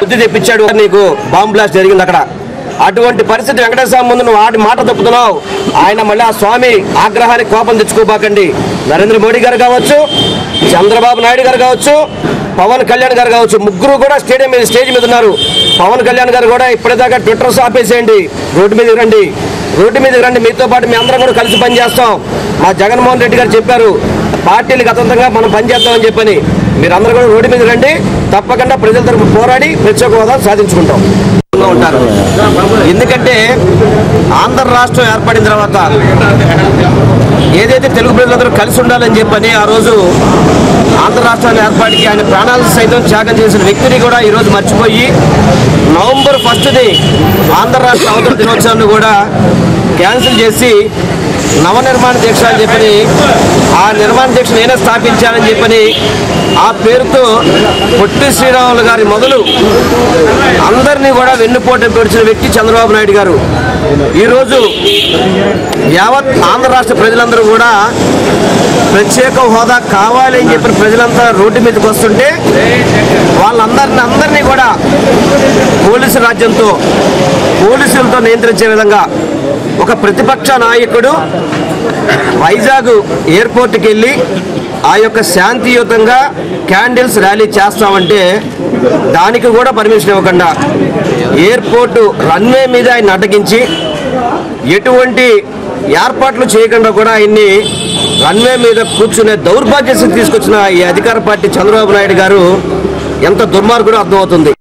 బుద్ధి తెప్పించాడు, నీకు bomb blast జరిగింది అక్కడ. అటువంటి పరిస్థితి వెంకటేశ్వర స్వామి ముందు నువ్వు మాట తప్పుతున్నావు. ఆయన మళ్ళీ ఆ స్వామి ఆగ్రహానికి కోపం తెచ్చుకోబాకండి. నరేంద్ర మోడీ గారు కావచ్చు, చంద్రబాబు నాయుడు గారు కావచ్చు, పవన్ కళ్యాణ్ గారు కావచ్చు, ముగ్గురు కూడా స్టేజ్ మీద ఉన్నారు. పవన్ కళ్యాణ్ గారు కూడా ఇప్పటిదాకా ట్విట్టర్స్ ఆపేసేయండి, రోడ్డు మీదకి రండి, మీతో పాటు మీ అందరం కూడా కలిసి పనిచేస్తాం. మా జగన్మోహన్ రెడ్డి గారు చెప్పారు, పార్టీలకు అతీతంగా మనం పనిచేద్దామని చెప్పని. మీరందరూ కూడా రోడ్డు మీద రండి, తప్పకుండా ప్రజల తరఫు పోరాడి ప్రత్యేక హోదా సాధించుకుంటాం ఉంటారు. ఎందుకంటే ఆంధ్ర రాష్ట్రం ఏర్పడిన తర్వాత ఏదైతే తెలుగు ప్రజలందరూ కలిసి ఉండాలని చెప్పని ఆ రోజు ఆంధ్ర రాష్ట్రాన్ని ఏర్పాటుకి ఆయన ప్రాణాలను సైతం త్యాగం చేసిన వ్యక్తిని కూడా ఈరోజు మర్చిపోయి నవంబర్ 1ని ఆంధ్ర రాష్ట్ర అవతరణ దినోత్సవాన్ని కూడా క్యాన్సిల్ చేసి నవనిర్మాణ దీక్ష అని చెప్పని ఆ నిర్మాణ దీక్ష నేనే స్థాపించాలని చెప్పని ఆ పేరుతో పొట్టి శ్రీరాములు గారి మొదలు అందరినీ కూడా వెన్నుపోటు పొడిచిన వ్యక్తి చంద్రబాబు నాయుడు గారు. ఈరోజు యావత్ ఆంధ్ర రాష్ట్ర ప్రజలందరూ కూడా ప్రత్యేక హోదా కావాలి అని చెప్పిన ప్రజలంతా రోడ్డు మీదకి వస్తుంటే వాళ్ళందరినీ కూడా పోలీసు రాజ్యంతో పోలీసులతో నియంత్రించే విధంగా ఒక ప్రతిపక్ష నాయకుడు వైజాగ్ ఎయిర్పోర్ట్కి వెళ్ళి ఆ యొక్క శాంతియుతంగా క్యాండిల్స్ ర్యాలీ చేస్తామంటే దానికి కూడా పర్మిషన్ ఇవ్వకుండా ఎయిర్పోర్టు రన్వే మీద ఆయన అడ్డగించి ఎటువంటి ఏర్పాట్లు చేయకుండా కూడా ఆయన్ని రన్వే మీద కూర్చునే దౌర్భాగ్య స్థితి తీసుకొచ్చిన ఈ అధికార పార్టీ చంద్రబాబు నాయుడు గారు ఎంత దుర్మార్గుడో అర్థమవుతుంది.